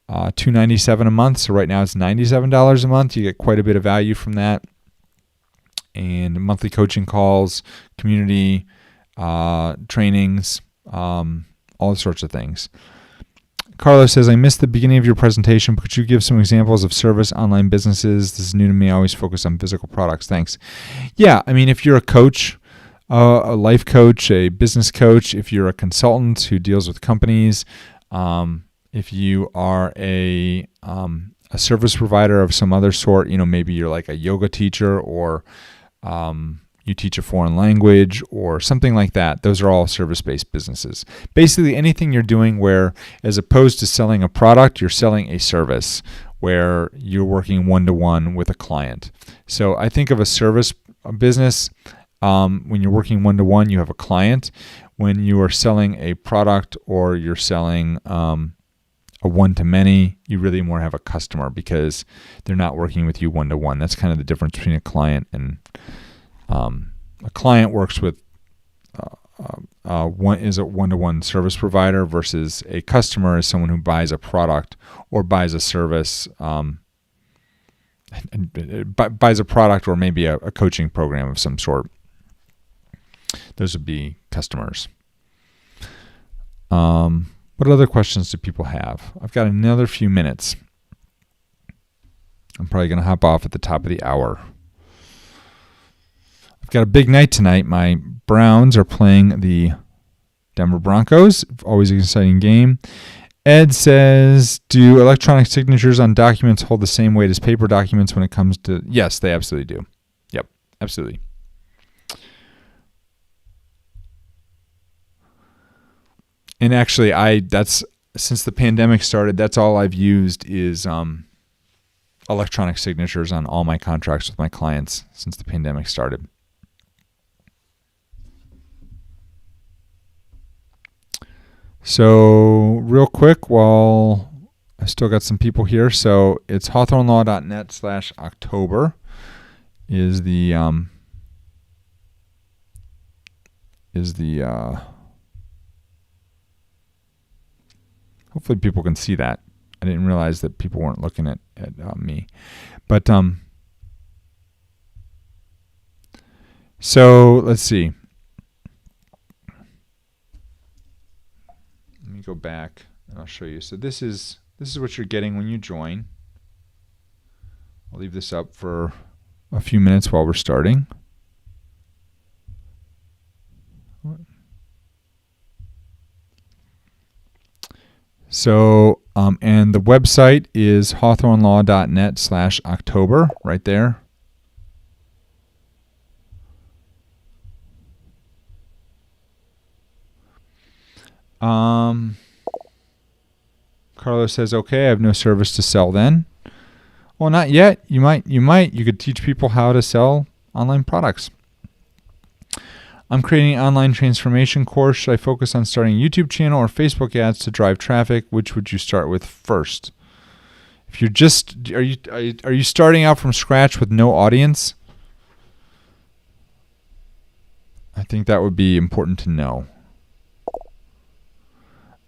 $297 a month. So right now it's $97 a month. You get quite a bit of value from that, and monthly coaching calls, community trainings, all sorts of things. Carlos says, I missed the beginning of your presentation, but could you give some examples of service online businesses? This is new to me. I always focus on physical products. Thanks. Yeah, I mean, if you're a coach, a life coach, a business coach, if you're a consultant who deals with companies, if you are a service provider of some other sort, maybe you're like a yoga teacher, or you teach a foreign language or something like that. Those are all service-based businesses. Basically, anything you're doing where, as opposed to selling a product, you're selling a service where you're working one-to-one with a client. So I think of a service business, when you're working one-to-one, you have a client. When you are selling a product or you're selling a one-to-many, you really more have a customer because they're not working with you one-to-one. That's kind of the difference between a client and a client works with one is a one-to-one service provider versus a customer is someone who buys a product or buys a service, buys a product or maybe a coaching program of some sort. Those would be customers. What other questions do people have? I've got another few minutes. I'm probably going to hop off at the top of the hour. I've got a big night tonight. My Browns are playing the Denver Broncos. Always an exciting game. Ed says, do electronic signatures on documents hold the same weight as paper documents when it comes to... Yes, they absolutely do. Yep, absolutely. And actually, since the pandemic started, that's all I've used is electronic signatures on all my contracts with my clients since the pandemic started. So real quick, while I still got some people here, so it's hawthornelaw.net/October is the hopefully people can see that. I didn't realize that people weren't looking at me, but so let's see. Go back and I'll show you. So this is what you're getting when you join. I'll leave this up for a few minutes while we're starting. So and the website is hawthornelaw.net/October right there. Carlos says, okay, I have no service to sell then. Well, not yet. You might. You could teach people how to sell online products. I'm creating an online transformation course. Should I focus on starting a YouTube channel or Facebook ads to drive traffic? Which would you start with first? If you're are you starting out from scratch with no audience? I think that would be important to know.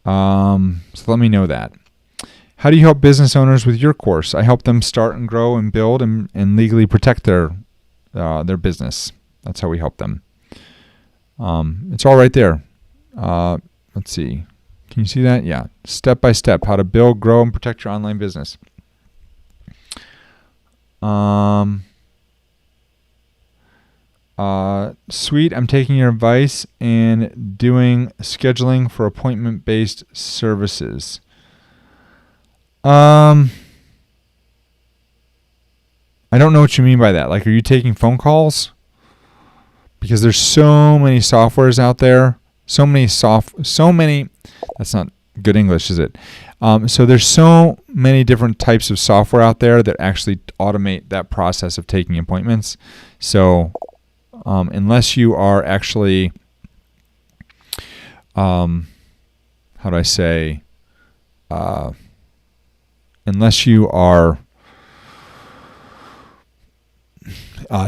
So let me know that. How do you help business owners with your course? I help them start and grow and build and legally protect their business. That's how we help them. It's all right there. Let's see. Can you see that? Yeah. Step by step, how to build, grow, and protect your online business. Sweet. I'm taking your advice and doing scheduling for appointment-based services. I don't know what you mean by that. Like, are you taking phone calls? Because there's so many softwares out there. So many. That's not good English, is it? So there's so many different types of software out there that actually automate that process of taking appointments. So unless you are actually, unless you are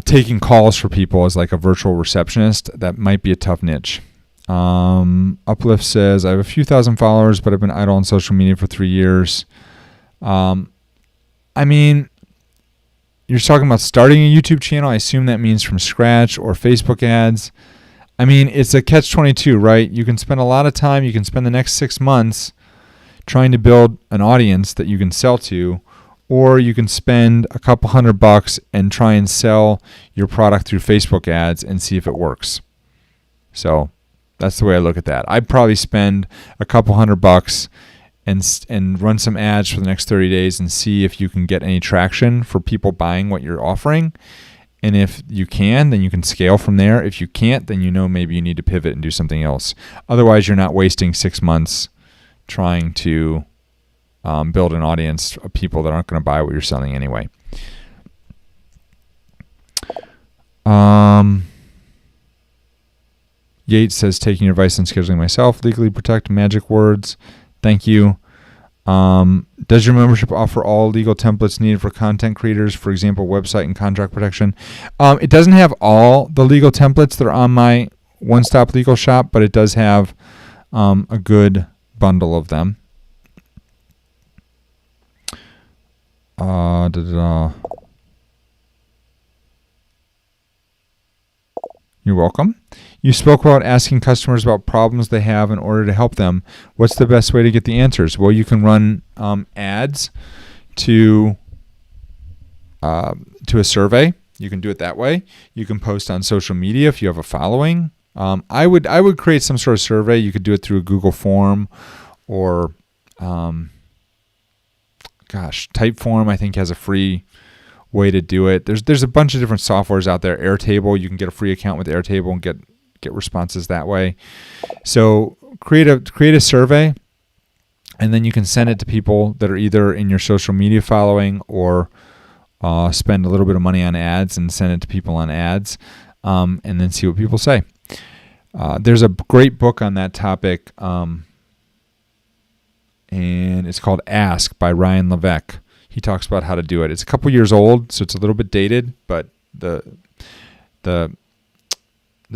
taking calls for people as like a virtual receptionist, that might be a tough niche. Uplift says, I have a few thousand followers, but I've been idle on social media for 3 years. I mean, you're talking about starting a YouTube channel. I assume that means from scratch, or Facebook ads. I mean, it's a catch-22, right? You can spend a lot of time. You can spend the next 6 months trying to build an audience that you can sell to, or you can spend a couple $100 and try and sell your product through Facebook ads and see if it works. So that's the way I look at that. I'd probably spend a couple $100 and run some ads for the next 30 days and see if you can get any traction for people buying what you're offering. And if you can, then you can scale from there. If you can't, then maybe you need to pivot and do something else. Otherwise, you're not wasting 6 months trying to build an audience of people that aren't going to buy what you're selling anyway. Yates says, taking your advice on scheduling myself, legally protect magic words. Thank you. Does your membership offer all legal templates needed for content creators, for example, website and contract protection? It doesn't have all the legal templates that are on my one-stop legal shop, but it does have a good bundle of them. You're welcome. You spoke about asking customers about problems they have in order to help them. What's the best way to get the answers? Well, you can run ads to a survey. You can do it that way. You can post on social media if you have a following. I would create some sort of survey. You could do it through a Google form, or Typeform, I think, has a free way to do it. There's a bunch of different softwares out there. Airtable, you can get a free account with Airtable and get responses that way. So create a survey, and then you can send it to people that are either in your social media following, or spend a little bit of money on ads and send it to people on ads, and then see what people say. There's a great book on that topic, and it's called Ask by Ryan Levesque. He talks about how to do it. It's a couple years old, so it's a little bit dated, but the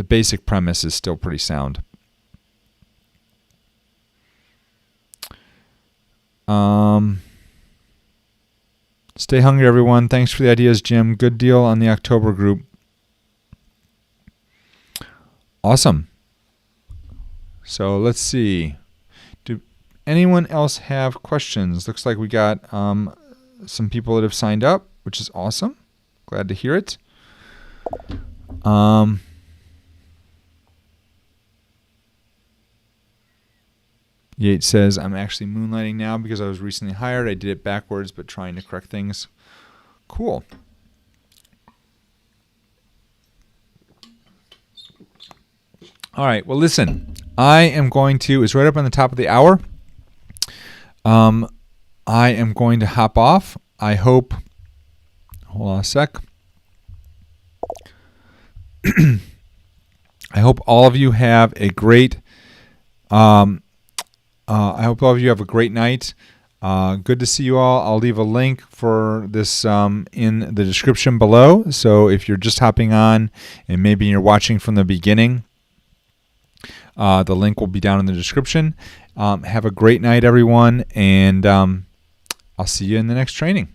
basic premise is still pretty sound. Stay hungry, everyone. Thanks for the ideas, Jim. Good deal on the October group. Awesome. So let's see. Do anyone else have questions? Looks like we got some people that have signed up, which is awesome. Glad to hear it. Yates says, I'm actually moonlighting now because I was recently hired. I did it backwards, but trying to correct things. Cool. All right. Well, listen, it's right up on the top of the hour. I am going to hop off. Hold on a sec. I hope all of you have a great night. Good to see you all. I'll leave a link for this in the description below. So if you're just hopping on and maybe you're watching from the beginning, The link will be down in the description. Have a great night, everyone, and I'll see you in the next training.